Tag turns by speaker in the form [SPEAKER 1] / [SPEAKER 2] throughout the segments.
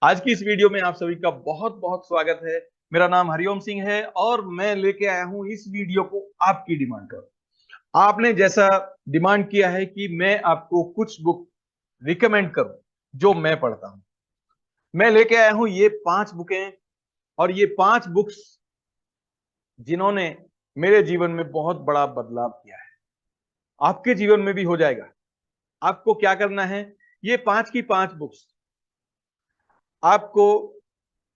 [SPEAKER 1] आज की इस वीडियो में आप सभी का बहुत बहुत स्वागत है। मेरा नाम हरिओम सिंह है और मैं लेके आया हूं इस वीडियो को आपकी डिमांड पर। आपने जैसा डिमांड किया है कि मैं आपको कुछ बुक रिकमेंड करूं जो मैं पढ़ता हूं। मैं लेके आया हूं ये 5 बुकें और ये 5 बुक्स जिन्होंने मेरे जीवन में बहुत बड़ा बदलाव किया है। आपके जीवन में भी हो जाएगा। आपको क्या करना है, ये 5 की 5 बुक्स आपको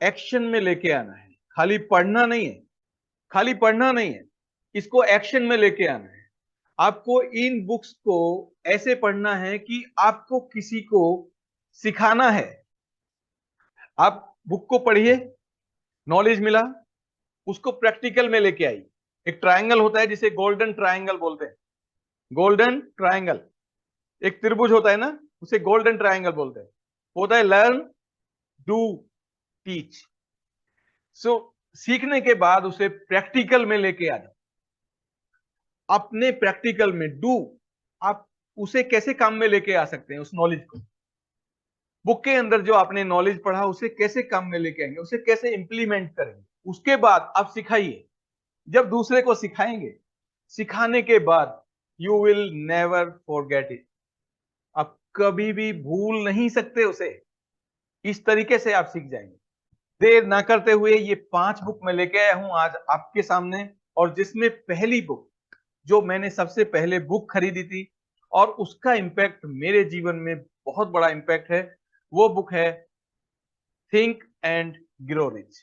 [SPEAKER 1] एक्शन में लेके आना है। खाली पढ़ना नहीं है, खाली पढ़ना नहीं है, इसको एक्शन में लेके आना है। आपको इन बुक्स को ऐसे पढ़ना है कि आपको किसी को सिखाना है। आप बुक को पढ़िए, नॉलेज मिला, उसको प्रैक्टिकल में लेके आई। एक ट्रायंगल होता है जिसे गोल्डन ट्रायंगल बोलते हैं। गोल्डन ट्रायंगल, एक त्रिभुज होता है ना, उसे गोल्डन ट्रायंगल बोलते हैं। होता है लर्न, डू, टीच। सो सीखने के बाद उसे प्रैक्टिकल में लेके आ जाओ। अपने प्रैक्टिकल में डू, आप उसे कैसे काम में लेके आ सकते हैं, उस नॉलेज को। बुक के अंदर जो आपने नॉलेज पढ़ा उसे कैसे काम में लेके आएंगे, उसे कैसे इंप्लीमेंट करेंगे। उसके बाद आप सिखाइए। जब दूसरे को सिखाएंगे, सिखाने के बाद you will never forget it. आप कभी भी भूल नहीं सकते उसे। इस तरीके से आप सीख जाएंगे। देर ना करते हुए ये 5 बुक मैं लेके आया हूं आज आपके सामने। और जिसमें पहली बुक जो मैंने सबसे पहले बुक खरीदी थी और उसका इंपैक्ट मेरे जीवन में बहुत बड़ा इंपैक्ट है, वो बुक है Think and Grow rich.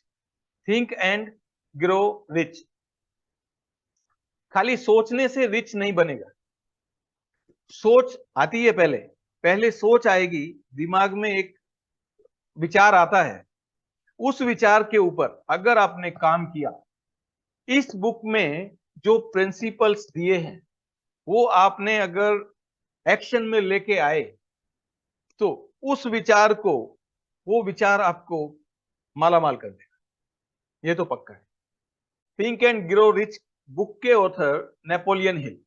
[SPEAKER 1] Think and Grow rich. खाली सोचने से रिच नहीं बनेगा। सोच आती है, पहले पहले सोच आएगी, दिमाग में एक विचार आता है। उस विचार के ऊपर अगर आपने काम किया, इस बुक में जो प्रिंसिपल्स दिए हैं वो आपने अगर एक्शन में लेके आए तो उस विचार को, वो विचार आपको मालामाल कर देगा। ये तो पक्का है। Think and Grow Rich book के author Napoleon Hill.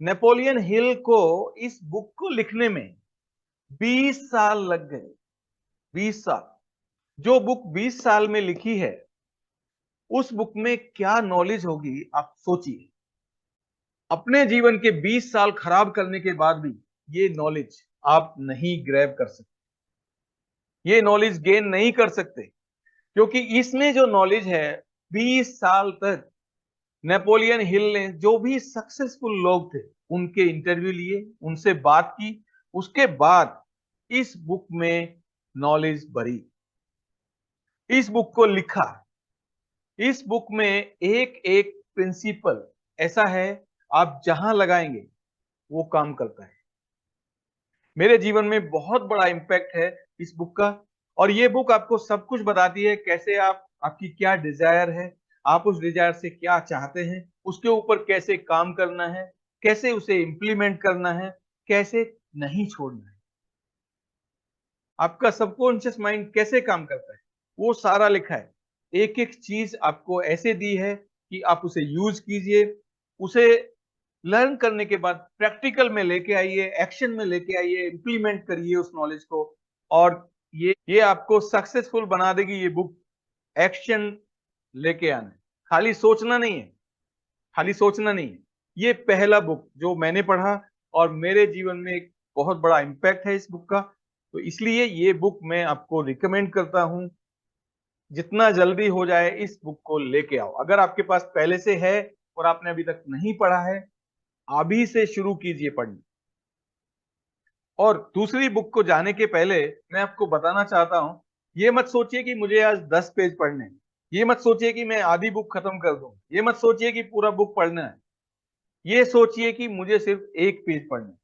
[SPEAKER 1] Napoleon Hill को इस बुक को लिखने में 20 साल लग गए। 20 साल। जो बुक 20 साल में लिखी है, उस बुक में क्या नॉलेज होगी आप सोचिए। अपने जीवन के 20 साल खराब करने के बाद भी ये नॉलेज आप नहीं ग्रैब कर सकते, ये नॉलेज गेन नहीं कर सकते। क्योंकि इसमें जो नॉलेज है, 20 साल तक नेपोलियन हिल ने जो भी सक्सेसफुल लोग थे उनके इंटरव्यू लिए, उनसे बात की, उसके बाद इस बुक में नॉलेज भरी, इस बुक को लिखा। इस बुक में एक एक प्रिंसिपल ऐसा है, आप जहां लगाएंगे वो काम करता है। मेरे जीवन में बहुत बड़ा इंपैक्ट है इस बुक का। और ये बुक आपको सब कुछ बताती है, कैसे आप, आपकी क्या डिजायर है, आप उस डिजायर से क्या चाहते हैं, उसके ऊपर कैसे काम करना है, कैसे उसे इंप्लीमेंट करना है, कैसे नहीं छोड़ना है, आपका सबकॉन्शियस माइंड कैसे काम करता है, वो सारा लिखा है। एक एक चीज आपको ऐसे दी है कि आप उसे यूज कीजिए। उसे लर्न करने के बाद प्रैक्टिकल में लेके आइए, एक्शन में लेके आइए, इंप्लीमेंट करिए उस नॉलेज को। और ये आपको सक्सेसफुल बना देगी ये बुक। एक्शन लेके आना है, खाली सोचना नहीं है, खाली सोचना नहीं है। ये पहला बुक जो मैंने पढ़ा और मेरे जीवन में एक बहुत बड़ा इंपैक्ट है इस बुक का। तो इसलिए ये बुक मैं आपको रिकमेंड करता हूं। जितना जल्दी हो जाए इस बुक को लेके आओ। अगर आपके पास पहले से है और आपने अभी तक नहीं पढ़ा है, अभी से शुरू कीजिए पढ़ना। और दूसरी बुक को जाने के पहले मैं आपको बताना चाहता हूं, ये मत सोचिए कि मुझे आज 10 पेज पढ़ने हैं। ये मत सोचिए कि मैं आधी बुक खत्म कर दूं। ये मत सोचिए कि पूरा बुक पढ़ना है। ये सोचिए कि मुझे सिर्फ एक पेज पढ़ना है।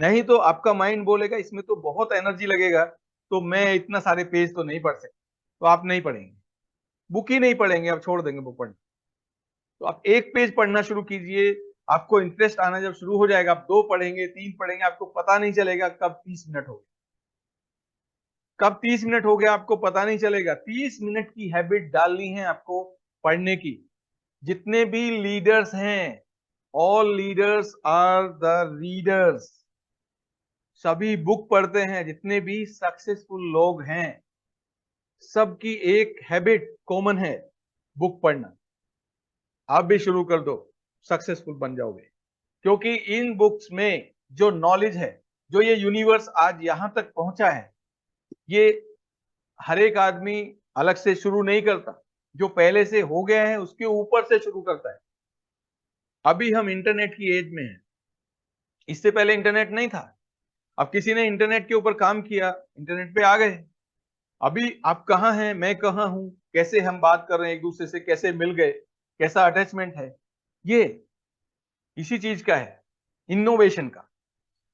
[SPEAKER 1] नहीं तो आपका माइंड बोलेगा इसमें तो बहुत एनर्जी लगेगा, तो मैं इतना सारे पेज तो नहीं पढ़ सकता। तो आप नहीं पढ़ेंगे, बुक ही नहीं पढ़ेंगे, आप छोड़ देंगे बुक पढ़ना। तो आप एक पेज पढ़ना शुरू कीजिए। आपको इंटरेस्ट आना जब शुरू हो जाएगा, आप 2 पढ़ेंगे, 3 पढ़ेंगे, आपको पता नहीं चलेगा कब 30 मिनट हो गए। कब 30 मिनट हो गया आपको पता नहीं चलेगा। 30 मिनट की हैबिट डालनी है आपको पढ़ने की। जितने भी लीडर्स हैं, all leaders are the readers. सभी बुक पढ़ते हैं, जितने भी सक्सेसफुल लोग हैं सबकी एक हैबिट कॉमन है, बुक पढ़ना। आप भी शुरू कर दो, सक्सेसफुल बन जाओगे। क्योंकि इन बुक्स में जो नॉलेज है, जो ये यूनिवर्स आज यहां तक पहुंचा है, ये हर एक आदमी अलग से शुरू नहीं करता। जो पहले से हो गया है उसके ऊपर से शुरू करता है। अभी हम इंटरनेट की एज में हैं। इससे पहले इंटरनेट नहीं था। अब किसी ने इंटरनेट के ऊपर काम किया, इंटरनेट पे आ गए। अभी आप कहाँ हैं, मैं कहाँ हूं, कैसे हम बात कर रहे हैं एक दूसरे से, कैसे मिल गए, कैसा अटैचमेंट है, ये इसी चीज का है, इनोवेशन का।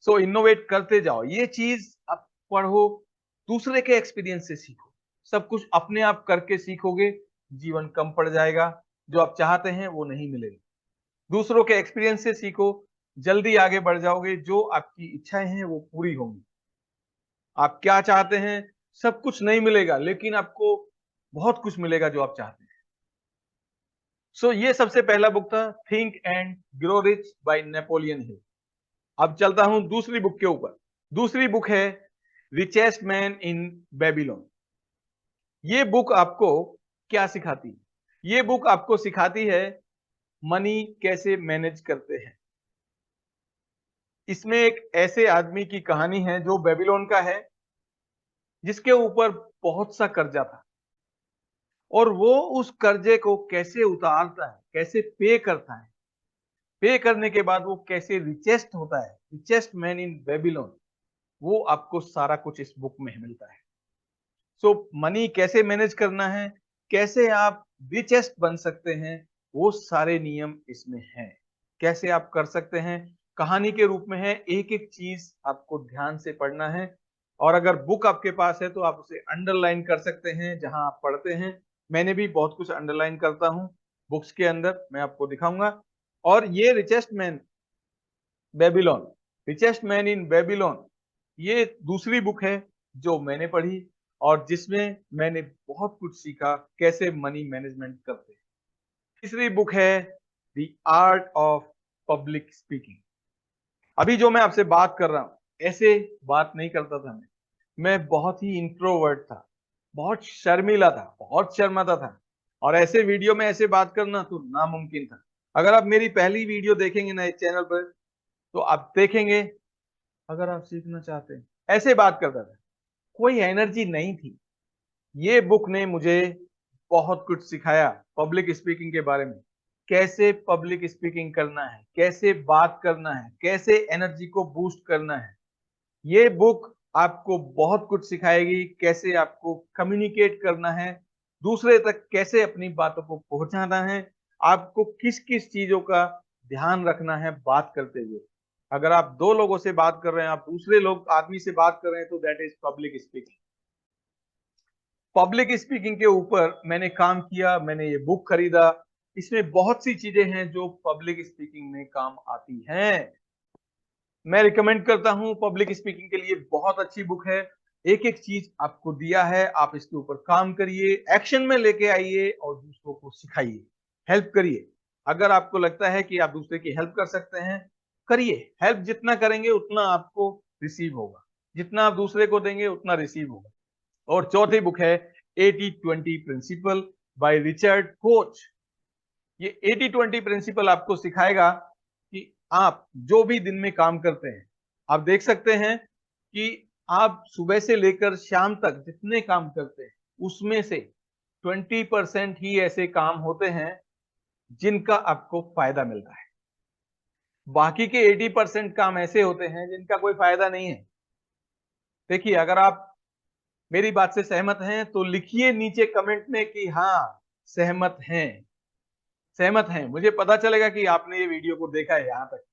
[SPEAKER 1] सो इनोवेट करते जाओ। ये चीज आप पढ़ो, दूसरे के एक्सपीरियंस से सीखो। सब कुछ अपने आप करके सीखोगे, जीवन कम पड़ जाएगा। जो आप चाहते हैं वो नहीं मिलेगा। दूसरों के एक्सपीरियंस से सीखो, जल्दी आगे बढ़ जाओगे। जो आपकी इच्छाएं हैं वो पूरी होंगी। आप क्या चाहते हैं, सब कुछ नहीं मिलेगा, लेकिन आपको बहुत कुछ मिलेगा जो आप चाहते हैं। सो ये सबसे पहला बुक था, think and Grow rich by Napoleon Hill. अब चलता हूं दूसरी बुक के ऊपर। दूसरी बुक है रिचेस्ट मैन इन बेबीलोन। ये बुक आपको क्या सिखाती है? ये बुक आपको सिखाती है मनी कैसे मैनेज करते हैं। इसमें एक ऐसे आदमी की कहानी है जो बेबीलोन का है, जिसके ऊपर बहुत सा कर्जा था, और वो उस कर्जे को कैसे उतारता है, कैसे पे करता है, पे करने के बाद वो कैसे रिचेस्ट होता है, रिचेस्ट मैन इन बेबीलोन। वो आपको सारा कुछ इस बुक में मिलता है। सो मनी कैसे मैनेज करना है, कैसे आप रिचेस्ट बन सकते हैं, वो सारे नियम इसमें हैं। कैसे आप कर सकते हैं, कहानी के रूप में है। एक एक चीज आपको ध्यान से पढ़ना है। और अगर बुक आपके पास है तो आप उसे अंडरलाइन कर सकते हैं जहां आप पढ़ते हैं। मैंने भी बहुत कुछ अंडरलाइन करता हूं बुक्स के अंदर, मैं आपको दिखाऊंगा। और ये richest man Babylon, richest man in Babylon, ये दूसरी बुक है जो मैंने पढ़ी और जिसमें मैंने बहुत कुछ सीखा कैसे मनी मैनेजमेंट करते हैं। तीसरी बुक है the art of public speaking. अभी जो मैं आपसे बात कर रहा हूं, ऐसे बात नहीं करता था मैं बहुत ही इंट्रोवर्ट था, बहुत शर्मीला था, बहुत शर्माता था। और ऐसे वीडियो में ऐसे बात करना तो नामुमकिन था। अगर आप मेरी पहली वीडियो देखेंगे ना इस चैनल पर, तो आप देखेंगे, अगर आप सीखना चाहते हैं, ऐसे बात करता था, कोई एनर्जी नहीं थी। ये बुक ने मुझे बहुत कुछ सिखाया पब्लिक स्पीकिंग के बारे में। कैसे पब्लिक स्पीकिंग करना है, कैसे बात करना है, कैसे एनर्जी को बूस्ट करना है। ये बुक आपको बहुत कुछ सिखाएगी। कैसे आपको कम्युनिकेट करना है, दूसरे तक कैसे अपनी बातों को पहुंचाना है, आपको किस किस चीजों का ध्यान रखना है बात करते हुए। अगर आप दो लोगों से बात कर रहे हैं, आप दूसरे लोग आदमी से बात कर रहे हैं, तो that is public speaking. Public speaking के ऊपर मैंने काम किया, मैंने ये बुक खरीदा। इसमें बहुत सी चीजें हैं जो पब्लिक स्पीकिंग में काम आती हैं। मैं रिकमेंड करता हूं पब्लिक स्पीकिंग के लिए, बहुत अच्छी बुक है। एक एक चीज आपको दिया है, आप इसके ऊपर काम करिए, एक्शन में लेके आइए और दूसरों को सिखाइए, हेल्प करिए। अगर आपको लगता है कि आप दूसरे की हेल्प कर सकते हैं, करिए। हेल्प जितना करेंगे उतना आपको रिसीव होगा, जितना आप दूसरे को देंगे उतना रिसीव होगा। और चौथी बुक है 80-20 प्रिंसिपल बाय रिचर्ड कोच। ये 80-20 प्रिंसिपल आपको सिखाएगा कि आप जो भी दिन में काम करते हैं, आप देख सकते हैं कि आप सुबह से लेकर शाम तक जितने काम करते हैं, उसमें से 20% ही ऐसे काम होते हैं जिनका आपको फायदा मिलता है। बाकी के 80% काम ऐसे होते हैं जिनका कोई फायदा नहीं है। देखिए, अगर आप मेरी बात से सहमत हैं तो लिखिए नीचे कमेंट में कि हाँ, सहमत हैं। सहमत हैं, मुझे पता चलेगा कि आपने ये वीडियो को देखा है यहां तक।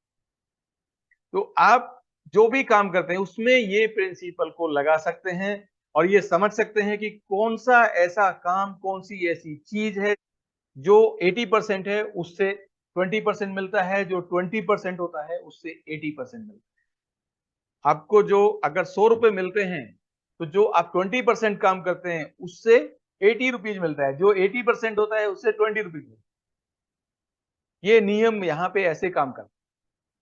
[SPEAKER 1] तो आप जो भी काम करते हैं उसमें ये प्रिंसिपल को लगा सकते हैं और ये समझ सकते हैं कि कौन सा ऐसा काम, कौन सी ऐसी चीज है जो 80% है उससे 20% मिलता है, जो 20% होता है उससे 80% मिलता है। आपको जो अगर 100 रुपए मिलते हैं, तो जो आप 20% काम करते हैं उससे 80 रुपीज मिलता है, जो 80% होता है उससे 20 रुपीज मिलता है। ये नियम यहाँ पे ऐसे काम करता है।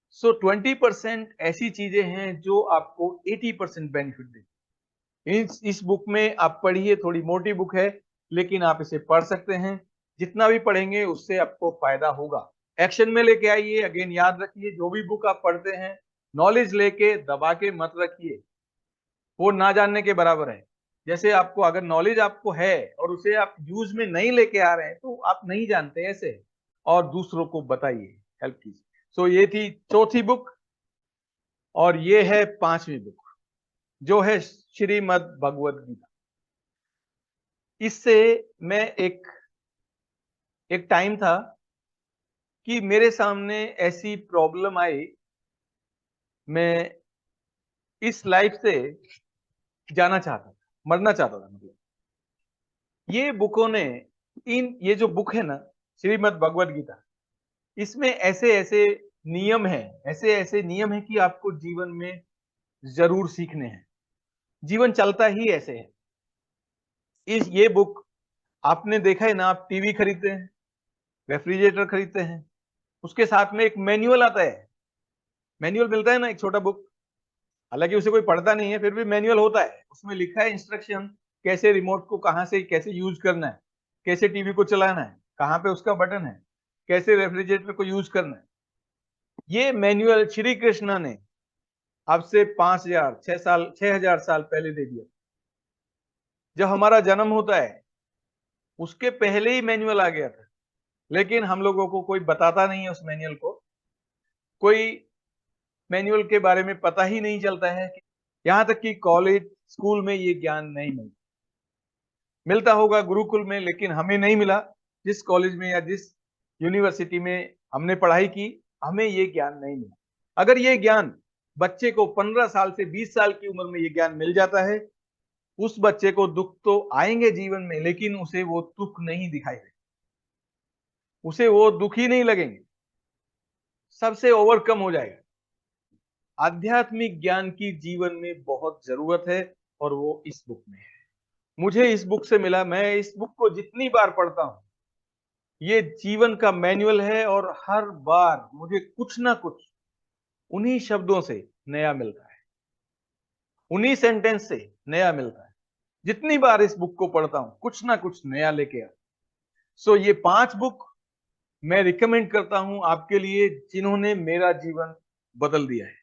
[SPEAKER 1] सो 20% ऐसी चीजें हैं जो आपको 80% बेनिफिट देती है। इस बुक में आप पढ़िए, थोड़ी मोटी बुक है लेकिन आप इसे पढ़ सकते हैं। जितना भी पढ़ेंगे उससे आपको फायदा होगा। एक्शन में लेके आइए। अगेन याद रखिए, जो भी बुक आप पढ़ते हैं नॉलेज लेके दबा के मत रखिए, वो ना जानने के बराबर है। जैसे आपको अगर नॉलेज आपको है और उसे आप यूज में नहीं लेके आ रहे हैं तो आप नहीं जानते ऐसे, और दूसरों को बताइए, हेल्प कीजिए। सो ये थी चौथी बुक, और ये है पांचवी बुक जो है श्रीमद् भगवद गीता। इससे मैं एक टाइम था कि मेरे सामने ऐसी प्रॉब्लम आई, मैं इस लाइफ से जाना चाहता था, मरना चाहता था। मतलब ये बुकों ने, ये जो बुक है ना श्रीमद् भगवद गीता, इसमें ऐसे ऐसे नियम हैं, ऐसे ऐसे नियम हैं कि आपको जीवन में जरूर सीखने हैं। जीवन चलता ही ऐसे है। ये बुक आपने देखा है ना, आप टीवी खरीदते हैं, रेफ्रिजरेटर खरीदते हैं, उसके साथ में एक मैनुअल आता है। मैनुअल मिलता है ना, एक छोटा बुक, हालांकि उसे कोई पढ़ता नहीं है, फिर भी मैनुअल होता है। उसमें लिखा है इंस्ट्रक्शन, कैसे रिमोट को कहां से कैसे यूज करना है, कैसे टीवी को चलाना है, कहां पे उसका बटन है, कैसे रेफ्रिजरेटर को यूज करना है। ये मैनुअल श्री कृष्णा ने अब से 5000 6 साल 6000 साल पहले दे दिया। जब हमारा जन्म होता है उसके पहले ही मैनुअल आ गया था, लेकिन हम लोगों को कोई बताता नहीं है उस मैनुअल को। कोई मैनुअल के बारे में पता ही नहीं चलता है। यहां तक कि कॉलेज स्कूल में ये ज्ञान नहीं मिलता। मिलता होगा गुरुकुल में, लेकिन हमें नहीं मिला। जिस कॉलेज में या जिस यूनिवर्सिटी में हमने पढ़ाई की, हमें ये ज्ञान नहीं मिला। अगर ये ज्ञान बच्चे को 15 साल से 20 साल की उम्र में ये ज्ञान मिल जाता है, उस बच्चे को दुख तो आएंगे जीवन में, लेकिन उसे वो दुख नहीं दिखाई देगा, उसे वो दुख ही नहीं लगेंगे, सबसे ओवरकम हो जाएगा। आध्यात्मिक ज्ञान की जीवन में बहुत जरूरत है, और वो इस बुक में है। मुझे इस बुक से मिला। मैं इस बुक को जितनी बार पढ़ता हूं, ये जीवन का मैनुअल है, और हर बार मुझे कुछ ना कुछ उन्हीं शब्दों से नया मिलता है, उन्हीं सेंटेंस से नया मिलता है। जितनी बार इस बुक को पढ़ता हूं कुछ ना कुछ नया लेके आता। सो ये 5 बुक मैं रिकमेंड करता हूं आपके लिए, जिन्होंने मेरा जीवन बदल दिया है।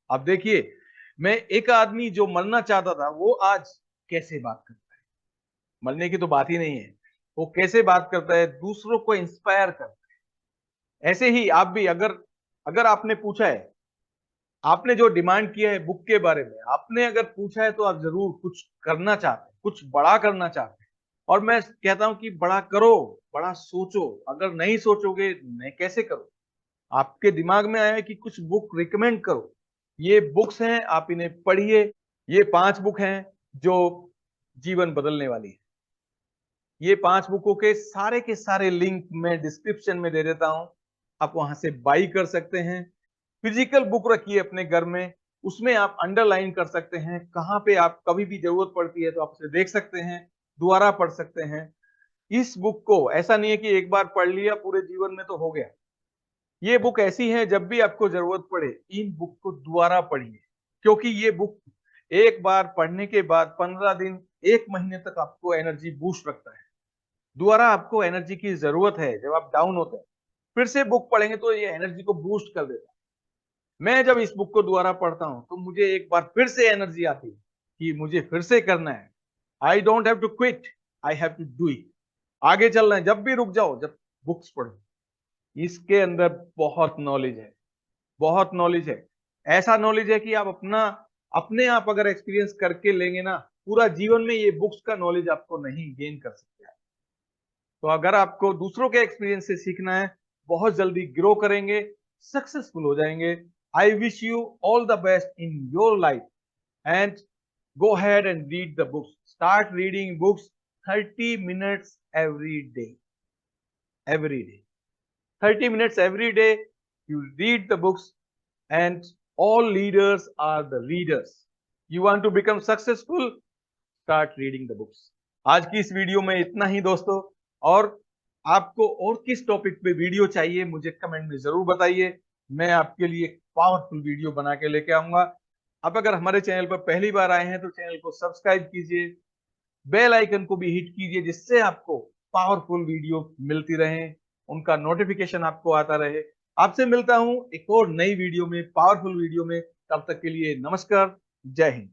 [SPEAKER 1] अब देखिए, मैं एक आदमी जो मरना चाहता था, वो आज कैसे बात करता है। मरने की तो बात ही नहीं है, वो कैसे बात करता है, दूसरों को इंस्पायर करता है। ऐसे ही आप भी, अगर अगर आपने पूछा है, आपने जो डिमांड किया है बुक के बारे में, आपने अगर पूछा है, तो आप जरूर कुछ करना चाहते हैं, कुछ बड़ा करना चाहते हैं। और मैं कहता हूं कि बड़ा करो, बड़ा सोचो। अगर नहीं सोचोगे, मैं कैसे करो। आपके दिमाग में आया है कि कुछ बुक रिकमेंड करो, ये बुक्स हैं, आप इन्हें पढ़िए। ये 5 बुक हैं जो जीवन बदलने वाली है। ये 5 बुकों के सारे लिंक मैं डिस्क्रिप्शन में दे देता हूं, आप वहां से बाई कर सकते हैं। फिजिकल बुक रखिए अपने घर में, उसमें आप अंडरलाइन कर सकते हैं। कहां पे आप कभी भी जरूरत पड़ती है तो आप उसे देख सकते हैं, दोबारा पढ़ सकते हैं। इस बुक को ऐसा नहीं है कि एक बार पढ़ लिया पूरे जीवन में तो हो गया। ये बुक ऐसी है, जब भी आपको जरूरत पड़े इन बुक को दोबारा पढ़िए, क्योंकि ये बुक एक बार पढ़ने के बाद 15 दिन 1 महीने तक आपको एनर्जी बूस्ट रखता है। दोबारा आपको एनर्जी की जरूरत है, जब आप डाउन होते हैं फिर से बुक पढ़ेंगे तो ये एनर्जी को बूस्ट कर देता है। मैं जब इस बुक को दोबारा पढ़ता हूं तो मुझे एक बार फिर से एनर्जी आती है कि मुझे फिर से करना है। I don't have to quit, I have to do it. आगे चलना है, जब भी रुक जाओ, जब बुक्स पढ़ो। इसके अंदर बहुत नॉलेज है, बहुत नॉलेज है। ऐसा नॉलेज है कि आप अपने आप अगर एक्सपीरियंस करके लेंगे ना, पूरा जीवन में ये बुक्स का नॉलेज आपको नहीं गेन कर सकते। तो अगर आपको दूसरों के एक्सपीरियंस से सीखना है, बहुत जल्दी ग्रो करेंगे, सक्सेसफुल हो जाएंगे। I wish you all the best in your life, and go ahead and read the books. Start reading books 30 minutes every day. Every day. 30 minutes every day. You read the books, and all leaders are the readers. You want to become successful? Start reading the books. आज की इस video में इतना ही दोस्तों, और आपको और किस टॉपिक पे वीडियो चाहिए मुझे कमेंट में जरूर बताइए। मैं आपके लिए एक पावरफुल वीडियो बना के लेके आऊंगा। आप अगर हमारे चैनल पर पहली बार आए हैं तो चैनल को सब्सक्राइब कीजिए, बेल आइकन को भी हिट कीजिए, जिससे आपको पावरफुल वीडियो मिलती रहे, उनका नोटिफिकेशन आपको आता रहे। आपसे मिलता हूं एक और नई वीडियो में, पावरफुल वीडियो में। तब तक के लिए नमस्कार, जय हिंद।